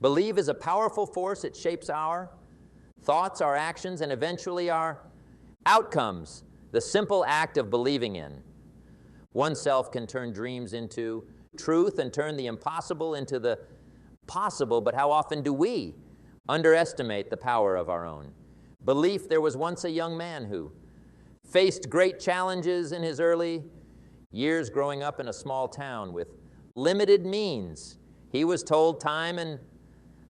Believe is a powerful force. It shapes our thoughts, our actions, and eventually our outcomes. The simple act of believing in oneself can turn dreams into truth and turn the impossible into the possible, but how often do we underestimate the power of our own belief? There was once a young man who faced great challenges in his early years growing up in a small town with limited means. He was told time and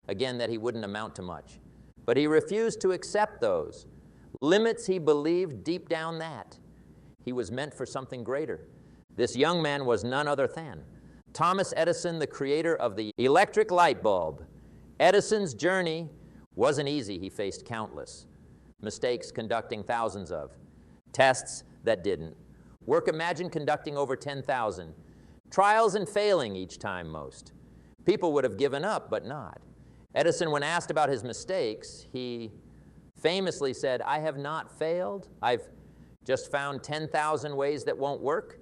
again that he wouldn't amount to much, but he refused to accept those limits. He believed deep down that he was meant for something greater. This young man was none other than Thomas Edison, the creator of the electric light bulb. Edison's journey wasn't easy. He faced countless mistakes, conducting thousands of tests that didn't work. Imagine conducting over 10,000 trials and failing each time. Most people would have given up, but not Edison. When asked about his mistakes, he famously said, "I have not failed. I've just found 10,000 ways that won't work."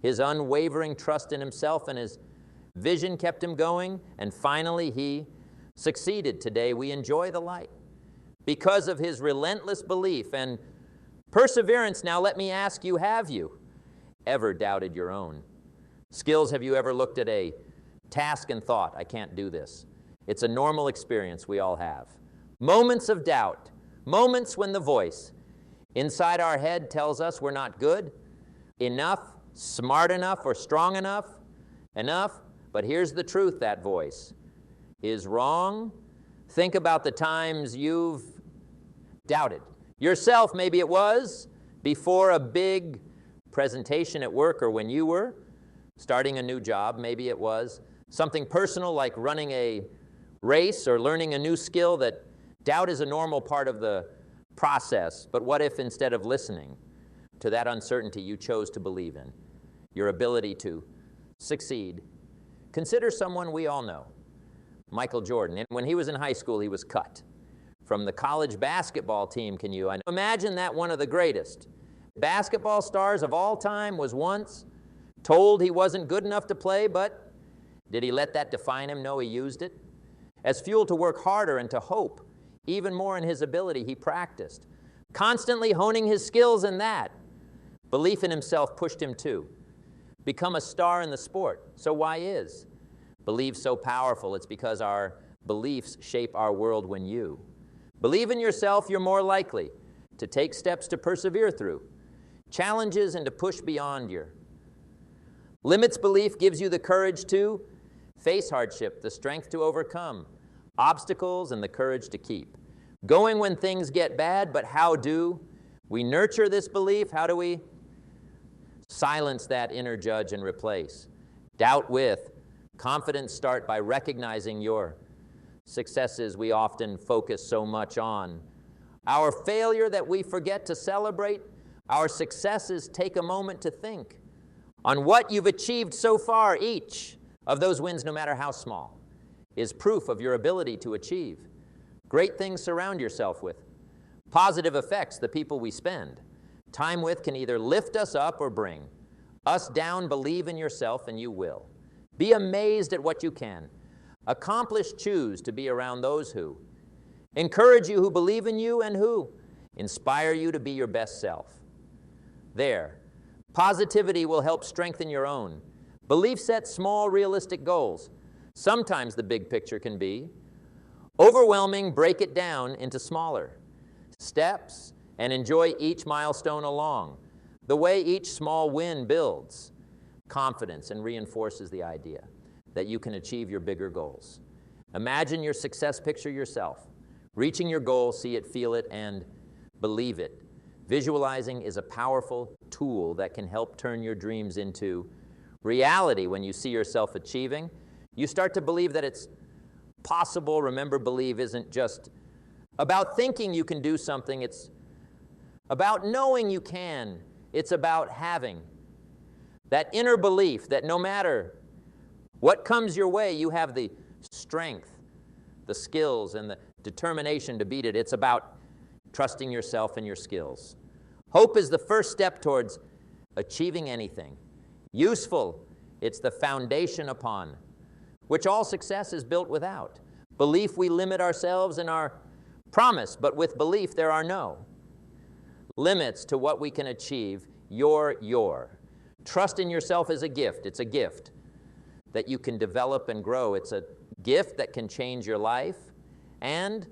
His unwavering trust in himself and his vision kept him going, and finally he succeeded. Today we enjoy the light because of his relentless belief and perseverance. Now let me ask you, have you ever doubted your own skills? Have you ever looked at a task and thought, "I can't do this"? It's a normal experience we all have. Moments of doubt, moments when the voice inside our head tells us we're not good enough, smart enough, or strong enough. But here's the truth, that voice is wrong. Think about the times you've doubted yourself. Maybe it was before a big presentation at work or when you were starting a new job. Maybe it was something personal like running a race or learning a new skill. That doubt is a normal part of the process. But what if instead of listening to that uncertainty, you chose to believe in your ability to succeed? Consider someone we all know, Michael Jordan. And when he was in high school, he was cut from the college basketball team. Can you imagine that? One of the greatest basketball stars of all time was once told he wasn't good enough to play, but did he let that define him? No, he used it as fuel to work harder and to hope even more in his ability. He practiced, constantly honing his skills, and that belief in himself pushed him to become a star in the sport. So why is belief so powerful? It's because our beliefs shape our world. When you believe in yourself, you're more likely to take steps to persevere through challenges and to push beyond your limits. Belief gives you the courage to face hardship, the strength to overcome obstacles, and the courage to keep going when things get bad. But how do we nurture this belief? How do we silence that inner judge and replace doubt with confidence? Start by recognizing your successes. We often focus so much on our failure that we forget to celebrate our successes. Take a moment to think on what you've achieved so far. Each of those wins, no matter how small, is proof of your ability to achieve great things. Surround yourself with positive effects. The people we spend time with can either lift us up or bring us down. Believe in yourself and you will be amazed at what you can accomplish. Choose to be around those who encourage you, who believe in you, and who inspire you to be your best self. Their positivity will help strengthen your own belief. Set small, realistic goals. Sometimes the big picture can be overwhelming. Break it down into smaller steps and enjoy each milestone along the way. Each small win builds confidence and reinforces the idea that you can achieve your bigger goals. Imagine your success. Picture yourself reaching your goal. See it, feel it, and believe it. Visualizing is a powerful tool that can help turn your dreams into reality. When you see yourself achieving, you start to believe that it's possible. Remember, believe isn't just about thinking you can do something. It's about knowing you can. It's about having that inner belief that no matter what comes your way, you have the strength, the skills, and the determination to beat it. It's about trusting yourself and your skills. Hope is the first step towards achieving anything useful. It's the foundation upon which all success is built. Without Belief, we limit ourselves in our promise, but with belief there are no limits to what we can achieve. Your. Trust in yourself is a gift. It's a gift that you can develop and grow. It's a gift that can change your life and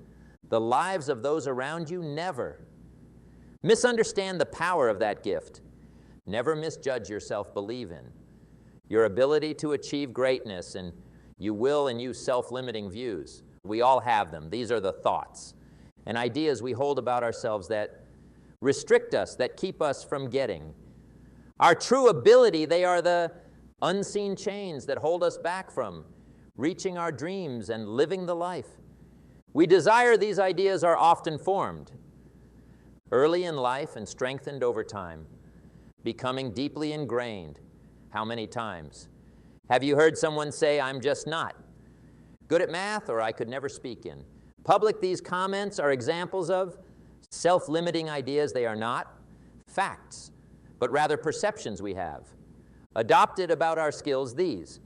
the lives of those around you. Never misunderstand the power of that gift. Never misjudge your self-belief in your ability to achieve greatness, and you will and use self-limiting views. We all have them. These are the thoughts and ideas we hold about ourselves that restrict us, that keep us from getting. Our true ability, they are the unseen chains that hold us back from reaching our dreams and living the life we desire. These ideas are often formed early in life and strengthened over time, becoming deeply ingrained. How many times have you heard someone say, "I'm just not good at math," or "I could never speak in public"? These comments are examples of self-limiting ideas. They are not facts, but rather perceptions we have adopted about our skills. These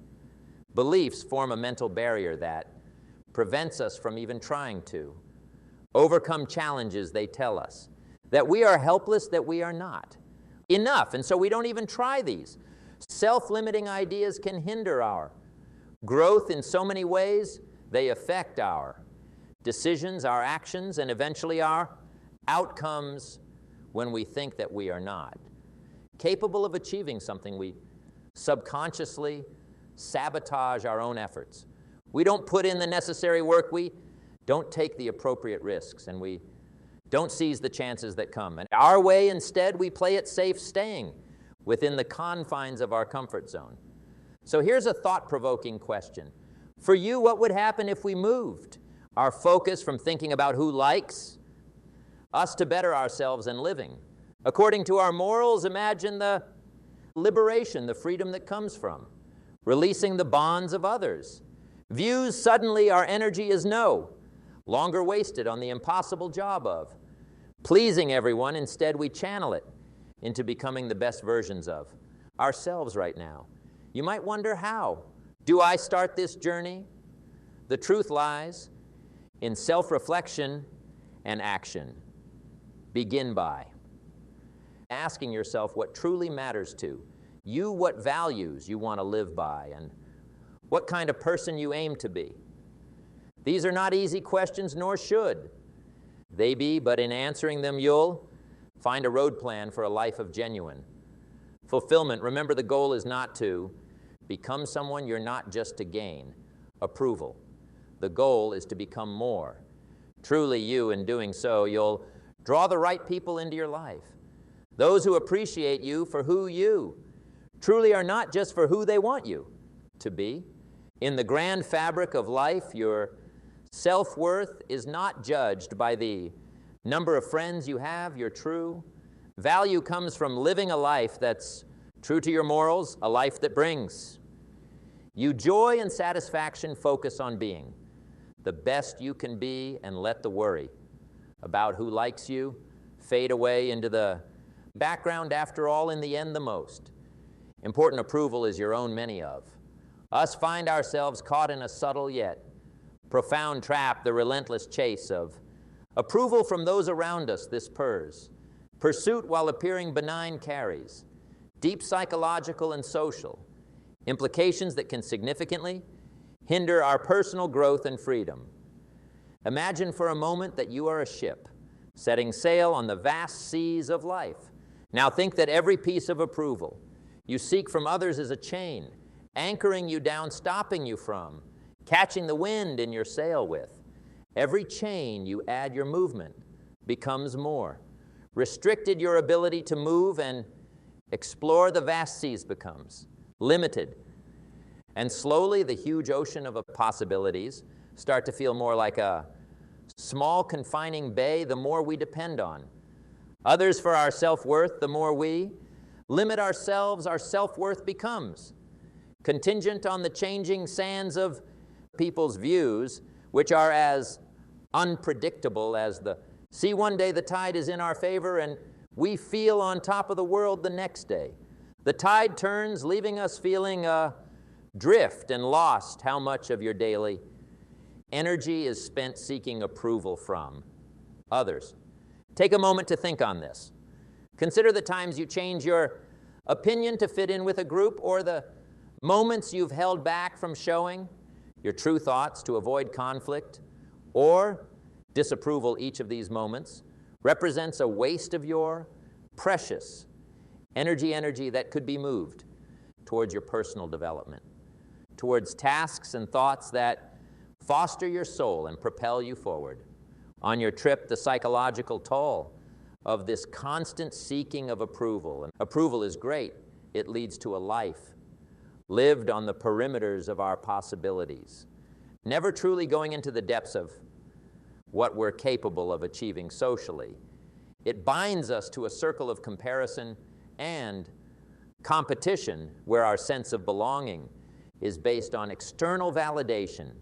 beliefs form a mental barrier that prevents us from even trying to overcome challenges. They tell us that we are helpless, that we are not enough, and so we don't even try these. Self-limiting ideas can hinder our growth in so many ways. They affect our decisions, our actions, and eventually our outcomes when we think that we are not capable of achieving something. We subconsciously sabotage our own efforts. We don't put in the necessary work. We don't take the appropriate risks, and we don't seize the chances that come. And our way, instead, we play it safe, staying within the confines of our comfort zone. So here's a thought-provoking question. For you, what would happen if we moved our focus from thinking about who likes us to better ourselves and living according to our morals? Imagine the liberation, the freedom that comes from releasing the bonds of others. Views, suddenly our energy is no longer wasted on the impossible job of pleasing everyone. Instead, we channel it into becoming the best versions of ourselves right now. You might wonder, how do I start this journey? The truth lies in self-reflection and action. Begin by asking yourself what truly matters to you, what values you want to live by, and what kind of person you aim to be. These are not easy questions, nor should they be, but in answering them, you'll find a road plan for a life of genuine fulfillment. Remember, the goal is not to become someone you're not, just to gain approval. The goal is to become more truly you. In doing so, you'll draw the right people into your life, those who appreciate you for who you truly are, not just for who they want you to be. In the grand fabric of life, your self-worth is not judged by the number of friends you have. Your true value comes from living a life that's true to your morals, a life that brings you joy and satisfaction. Focus on being the best you can be, and let the worry about who likes you fade away into the background. After all, in the end, the most important approval is your own. Many of us find ourselves caught in a subtle yet profound trap, the relentless chase of approval from those around us. This pursuit, while appearing benign, carries deep psychological and social implications that can significantly hinder our personal growth and freedom. Imagine for a moment that you are a ship setting sail on the vast seas of life. Now think that every piece of approval you seek from others is a chain anchoring you down, stopping you from catching the wind in your sail. With every chain you add, your movement becomes more restricted. Your ability to move and explore the vast seas becomes limited. And slowly, the huge ocean of possibilities start to feel more like a small, confining bay. The more we depend on others for our self-worth, the more we limit ourselves. Our self-worth becomes contingent on the changing sands of people's views, which are as unpredictable as the sea. One day the tide is in our favor, and we feel on top of the world. The next day the tide turns, leaving us feeling adrift and lost. How much of your daily Energy is spent seeking approval from others. Take a moment to think on this. Consider the times you change your opinion to fit in with a group, or the moments you've held back from showing your true thoughts to avoid conflict or disapproval. Each of these moments represents a waste of your precious energy that could be moved towards your personal development, towards tasks and thoughts that foster your soul and propel you forward. On your trip, the psychological toll of this constant seeking of approval. And approval is great. It leads to a life lived on the perimeters of our possibilities, never truly going into the depths of what we're capable of achieving socially. It binds us to a circle of comparison and competition where our sense of belonging is based on external validation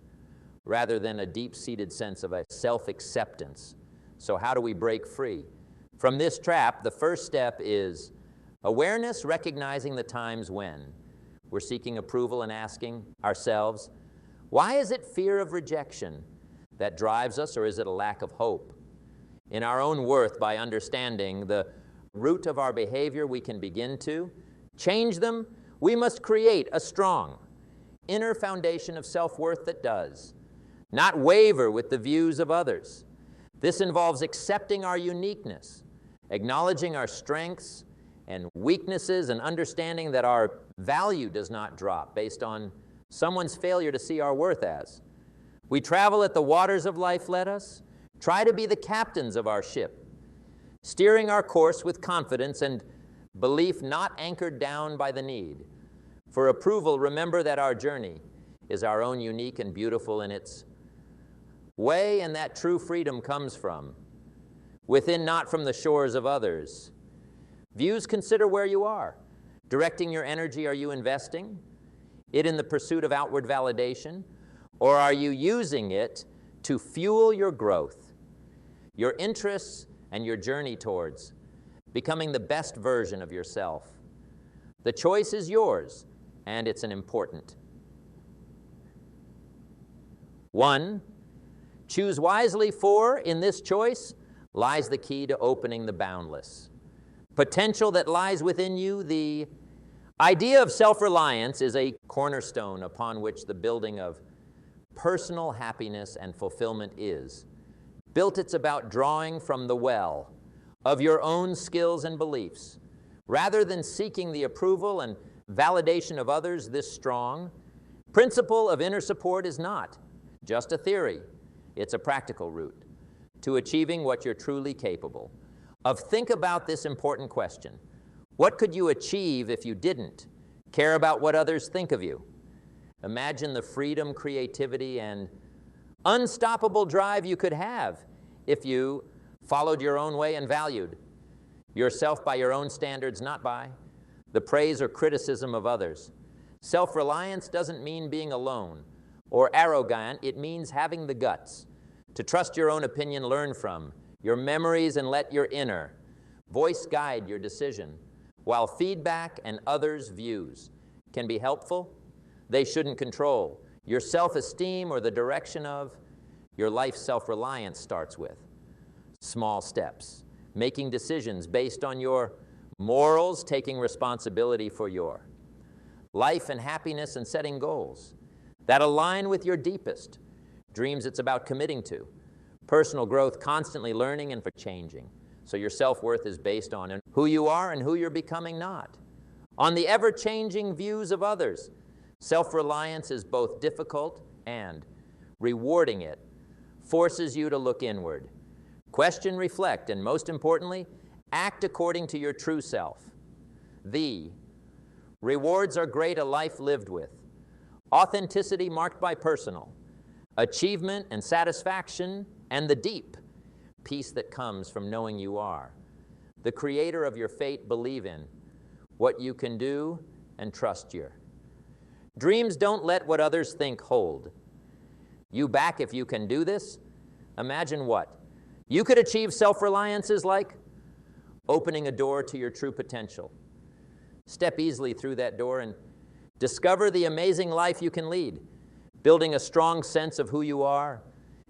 rather than a deep-seated sense of a self-acceptance. So how do we break free from this trap? The first step is awareness, recognizing the times when we're seeking approval and asking ourselves, why is it fear of rejection that drives us, or is it a lack of hope in our own worth? By understanding the root of our behavior, we can begin to change them. We must create a strong inner foundation of self-worth that does not waver with the views of others. This involves accepting our uniqueness, acknowledging our strengths and weaknesses, and understanding that our value does not drop based on someone's failure to see our worth as. We travel at the waters of life. Let us try to be the captains of our ship, steering our course with confidence and belief, not anchored down by the need for approval. Remember that our journey is our own, unique and beautiful in its way, and that true freedom comes from within, not from the shores of others. Views, consider where you are. Directing your energy, are you investing it in the pursuit of outward validation, or are you using it to fuel your growth, your interests, and your journey towards becoming the best version of yourself? The choice is yours, and it's an important one. Choose wisely, for in this choice lies the key to opening the boundless potential that lies within you. The idea of self-reliance is a cornerstone upon which the building of personal happiness and fulfillment is built. It's about drawing from the well of your own skills and beliefs, rather than seeking the approval and validation of others. This strong principle of inner support is not just a theory. It's a practical route to achieving what you're truly capable of. Think about this important question. What could you achieve if you didn't care about what others think of you? Imagine the freedom, creativity, and unstoppable drive you could have if you followed your own way and valued yourself by your own standards, not by the praise or criticism of others. Self-reliance doesn't mean being alone or arrogant. It means having the guts to trust your own opinion, learn from your memories, and let your inner voice guide your decision. While feedback and others' views can be helpful, they shouldn't control your self-esteem or the direction of your life. Self-reliance starts with small steps, making decisions based on your morals, taking responsibility for your life and happiness, and setting goals that align with your deepest dreams. It's about committing to personal growth, constantly learning and for changing. So your self-worth is based on who you are and who you're becoming, not on the ever-changing views of others. Self-reliance is both difficult and rewarding. It forces you to look inward, question, reflect, and most importantly, act according to your true self. The rewards are great: a life lived with authenticity, marked by personal achievement and satisfaction, and the deep peace that comes from knowing you are the creator of your fate. Believe in what you can do and trust your dreams. Don't let what others think hold you back. If you can do this, imagine what you could achieve. Self-reliance is like opening a door to your true potential. Step easily through that door and discover the amazing life you can lead. Building a strong sense of who you are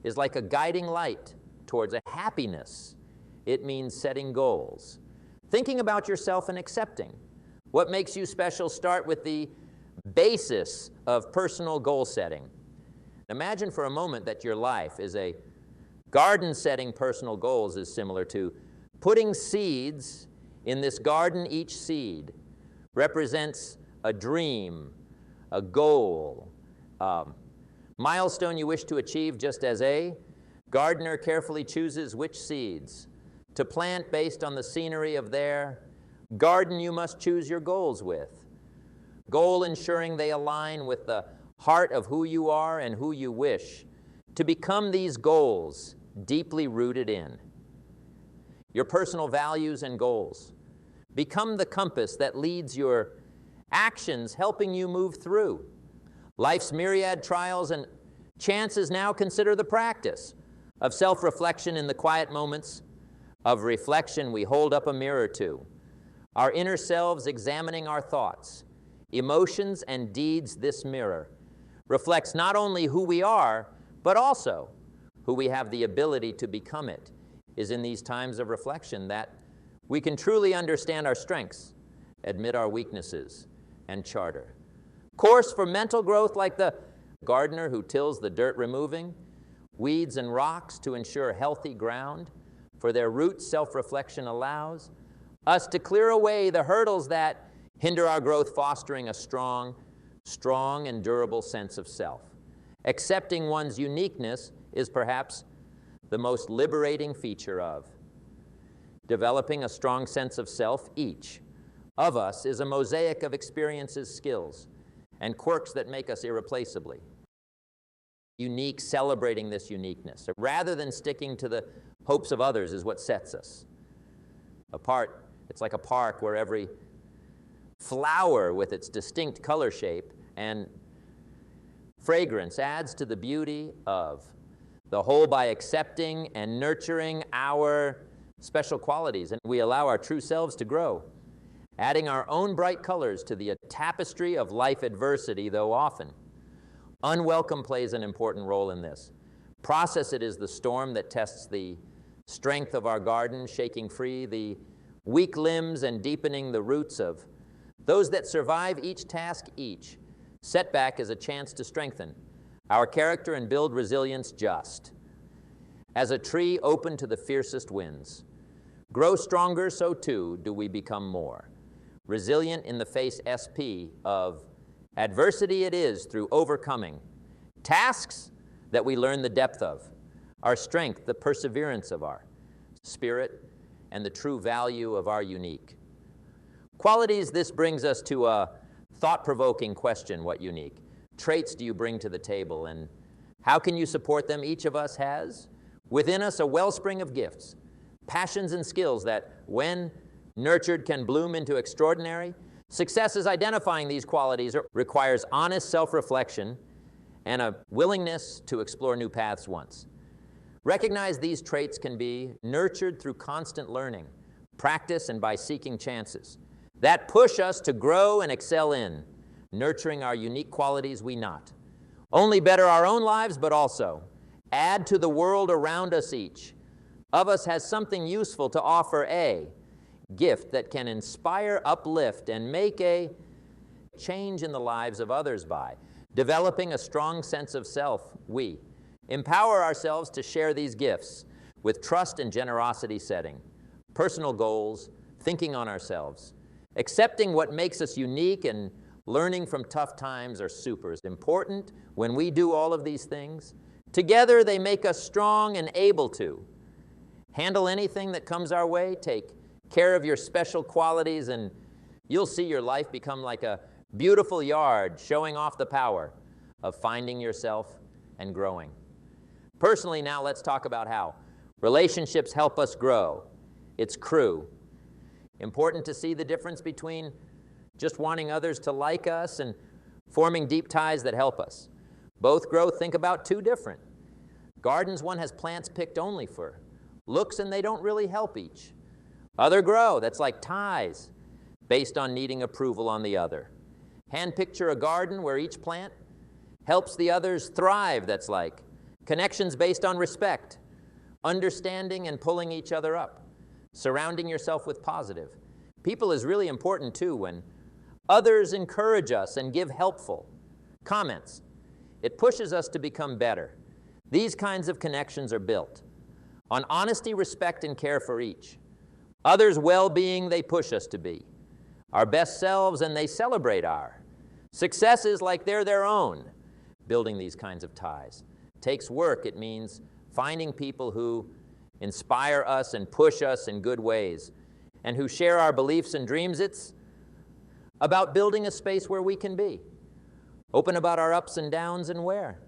is like a guiding light towards a happiness. It means setting goals. Thinking about yourself and accepting what makes you special. Start with the basis of personal goal setting. Imagine for a moment that your life is a garden. Setting personal goals is similar to putting seeds in this garden. Each seed represents a dream, a goal, milestone you wish to achieve, just as a gardener carefully chooses which seeds to plant based on the scenery of their garden. You must choose your goals with. Goal ensuring they align with the heart of who you are and who you wish to become. These goals deeply rooted in your personal values and goals become the compass that leads your actions, helping you move through life's myriad trials and chances. Now consider the practice of self-reflection. In the quiet moments of reflection, we hold up a mirror to our inner selves, examining our thoughts, emotions, and deeds. This mirror reflects not only who we are, but also who we have the ability to become. It is in these times of reflection that we can truly understand our strengths, admit our weaknesses, and charter course for mental growth. Like the gardener who tills the dirt, removing weeds and rocks to ensure healthy ground for their roots. Self-reflection allows us to clear away the hurdles that hinder our growth, fostering a strong and durable sense of self. Accepting one's uniqueness is perhaps the most liberating feature of developing a strong sense of self. Each of us is a mosaic of experiences, skills, and quirks that make us irreplaceably unique. Celebrating this uniqueness, rather than sticking to the hopes of others, is what sets us apart. It's like a park where every flower with its distinct color, shape, and fragrance adds to the beauty of the whole by accepting and nurturing our special qualities, and we allow our true selves to grow, adding our own bright colors to the tapestry of life adversity. Though often unwelcome, plays an important role in this process. It is the storm that tests the strength of our garden, shaking free the weak limbs and deepening the roots of those that survive. Each task, each setback is a chance to strengthen our character and build resilience. Just as a tree open to the fiercest winds grow stronger, so too do we become more resilient in the face of adversity. It is through overcoming tasks that we learn the depth of our strength, the perseverance of our spirit, and the true value of our unique qualities. This brings us to a thought-provoking question. What unique traits do you bring to the table, and how can you support them? Each of us has within us a wellspring of gifts, passions, and skills that, when nurtured, can bloom into extraordinary successes. Identifying these qualities requires honest self-reflection and a willingness to explore new paths once. Recognize these traits can be nurtured through constant learning, practice, and by seeking chances that push us to grow and excel in nurturing our unique qualities. We not only better our own lives, but also add to the world around us. Each of us has something useful to offer, a gift that can inspire, uplift, and make a change in the lives of others. By developing a strong sense of self, we empower ourselves to share these gifts with trust and generosity. Setting personal goals, thinking on ourselves, accepting what makes us unique, and learning from tough times are super important. When we do all of these things together, they make us strong and able to handle anything that comes our way. Take care of your special qualities, and you'll see your life become like a beautiful yard, showing off the power of finding yourself and growing. Personally, now let's talk about how relationships help us grow. It's important to see the difference between just wanting others to like us and forming deep ties that help us both grow. Think about two different gardens. One has plants picked only for looks, and they don't really help each other grow. That's like ties based on needing approval on the other. Hand picture a garden where each plant helps the others thrive, that's like. Connections based on respect, understanding and pulling each other up, surrounding yourself with positive. People is really important too when others encourage us and give helpful comments. It pushes us to become better. These kinds of connections are built on honesty, respect, and care for each. Others' well-being they push us to be. Our best selves and they celebrate our successes like they're their own. Building these kinds of ties takes work. It means finding people who inspire us and push us in good ways and who share our beliefs and dreams. It's about building a space where we can be open about our ups and downs and where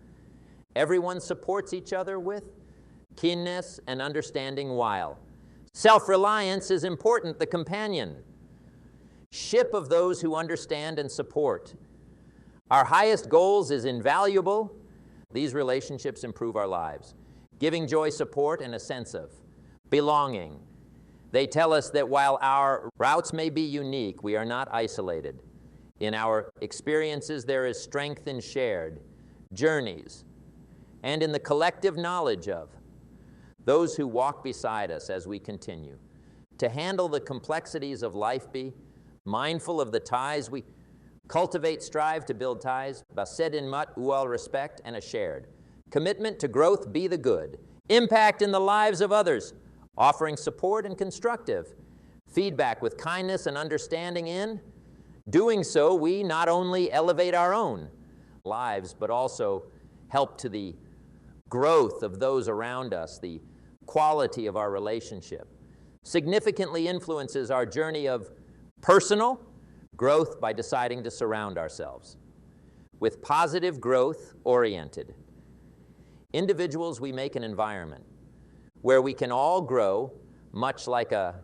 everyone supports each other with keenness and understanding while self-reliance is important, the companion ship of those who understand and support. Our highest goals is invaluable. These relationships improve our lives, giving joy, support, and a sense of belonging. They tell us that while our routes may be unique, we are not isolated. In our experiences, there is strength in shared journeys and in the collective knowledge of those who walk beside us as we continue. To handle the complexities of life, be mindful of the ties we cultivate, strive to build ties, based in mut, ual respect, and a shared commitment to growth, be the good, impact in the lives of others, offering support and constructive feedback with kindness and understanding. In doing so, we not only elevate our own lives, but also help to the growth of those around us. The quality of our relationship significantly influences our journey of personal growth by deciding to surround ourselves with positive growth-oriented individuals. We make an environment where we can all grow, much like a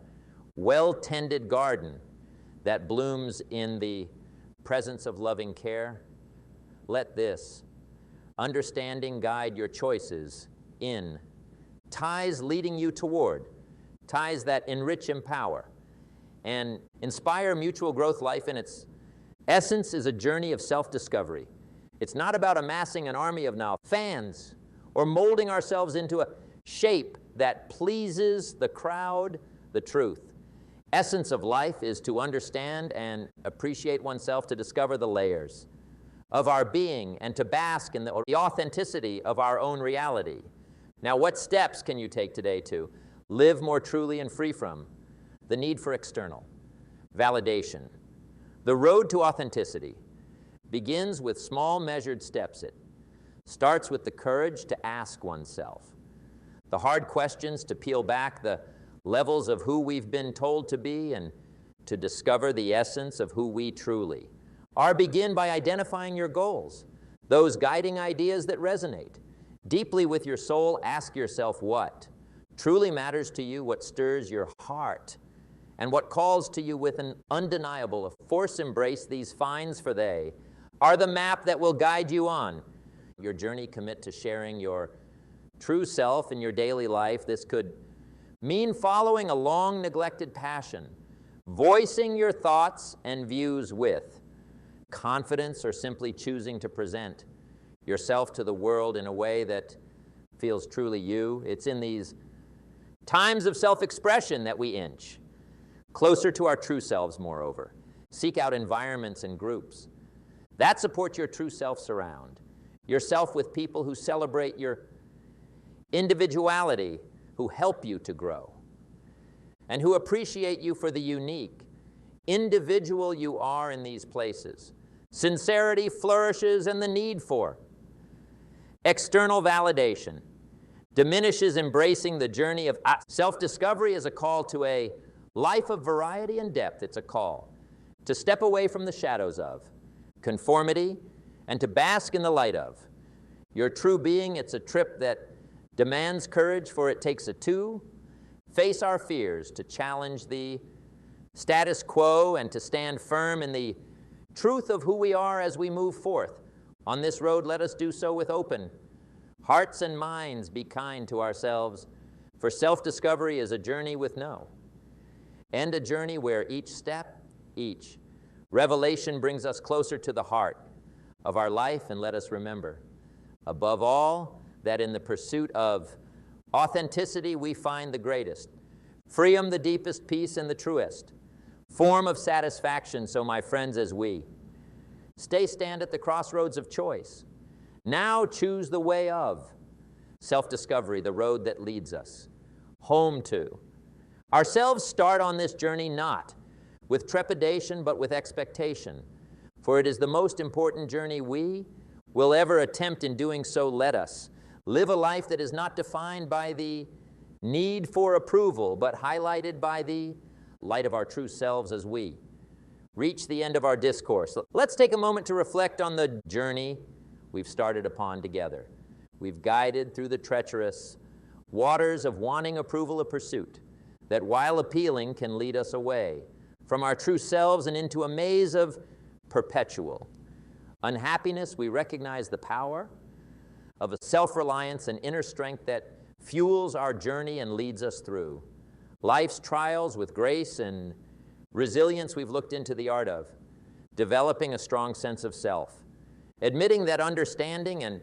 well-tended garden that blooms in the presence of loving care. Let this understanding guide your choices in ties leading you toward, ties that enrich, empower, and inspire mutual growth. Life in its essence is a journey of self-discovery. It's not about amassing an army of now fans or molding ourselves into a shape that pleases the crowd. The truth, essence of life is to understand and appreciate oneself, to discover the layers of our being and to bask in the authenticity of our own reality. Now, what steps can you take today to live more truly and free from the need for external validation? The road to authenticity begins with small measured steps. It starts with the courage to ask oneself the hard questions, to peel back the levels of who we've been told to be and to discover the essence of who we truly are. Begin by identifying your goals, those guiding ideas that resonate deeply with your soul. Ask yourself what truly matters to you, what stirs your heart, and what calls to you with an undeniable force. Embrace these finds, for they are the map that will guide you on your journey. Commit to sharing your true self in your daily life. This could mean following a long neglected passion, voicing your thoughts and views with confidence, or simply choosing to present yourself to the world in a way that feels truly you. It's in these times of self-expression that we inch closer to our true selves. Moreover, seek out environments and groups that support your true self. Surround yourself with people who celebrate your individuality, who help you to grow, and who appreciate you for the unique individual you are in these places. Sincerity flourishes, and the need for external validation diminishes. Embracing the journey of self-discovery is a call to a life of variety and depth. It's a call to step away from the shadows of conformity and to bask in the light of your true being. It's a trip that demands courage, for it takes a two. Face our fears, to challenge the status quo and to stand firm in the truth of who we are as we move forth on this road. Let us do so with open hearts and minds. Be kind to ourselves, for self-discovery is a journey with no end, a journey where each step, each revelation brings us closer to the heart of our life, and let us remember, above all, that in the pursuit of authenticity we find the greatest, freedom the deepest, peace and the truest, form of satisfaction. So my friends, as we stand at the crossroads of choice, now choose the way of self-discovery, the road that leads us home to ourselves. Start on this journey not with trepidation, but with expectation, for it is the most important journey we will ever attempt. In doing so, let us live a life that is not defined by the need for approval, but highlighted by the light of our true selves. As we reach the end of our discourse, let's take a moment to reflect on the journey we've started upon together. We've guided through the treacherous waters of wanting approval, a pursuit that, while appealing, can lead us away from our true selves and into a maze of perpetual unhappiness. We recognize the power of a self-reliance and inner strength that fuels our journey and leads us through life's trials with grace and resilience. We've looked into the art of developing a strong sense of self, admitting that understanding and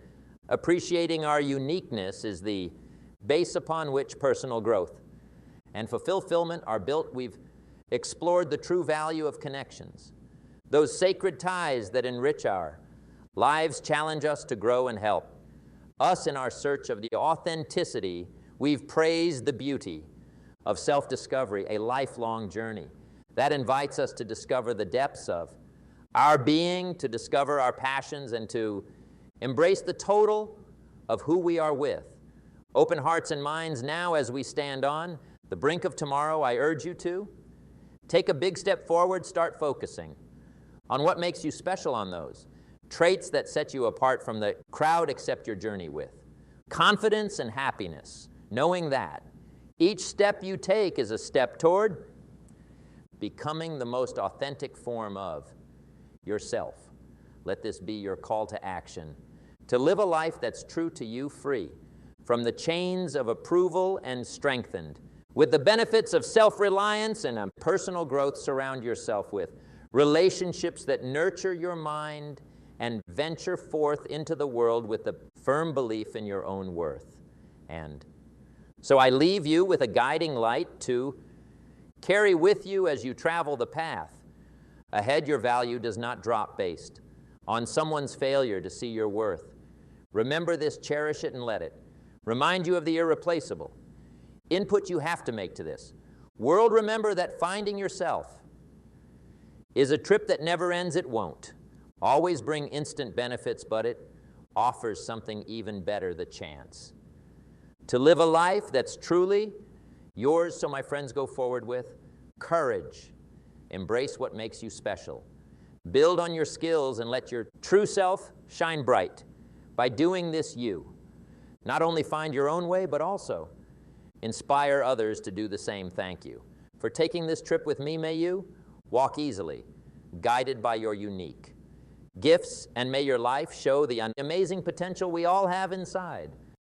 appreciating our uniqueness is the base upon which personal growth and fulfillment are built. We've explored the true value of connections, those sacred ties that enrich our lives, challenge us to grow and help us in our search of the authenticity. We've praised the beauty of self-discovery, a lifelong journey that invites us to discover the depths of our being, to discover our passions, and to embrace the total of who we are with open hearts and minds. Now, as we stand on the brink of tomorrow, I urge you to take a big step forward. Start focusing on what makes you special, on those traits that set you apart from the crowd. Accept your journey with confidence and happiness, knowing that each step you take is a step toward becoming the most authentic form of yourself. Let this be your call to action, to live a life that's true to you, free from the chains of approval and strengthened with the benefits of self-reliance and personal growth. Surround yourself with relationships that nurture your mind and venture forth into the world with the firm belief in your own worth. And so I leave you with a guiding light to carry with you as you travel the path ahead. Your value does not drop based on someone's failure to see your worth. Remember this, cherish it, and let it remind you of the irreplaceable input you have to make to this world. Remember that finding yourself is a trip that never ends. It won't always bring instant benefits, but it offers something even better, the chance to live a life that's truly yours. So my friends, go forward with courage. Embrace what makes you special. Build on your skills and let your true self shine bright. By doing this, you not only find your own way, but also inspire others to do the same. Thank you for taking this trip with me. May you walk easily, guided by your unique gifts, and may your life show the amazing potential we all have inside.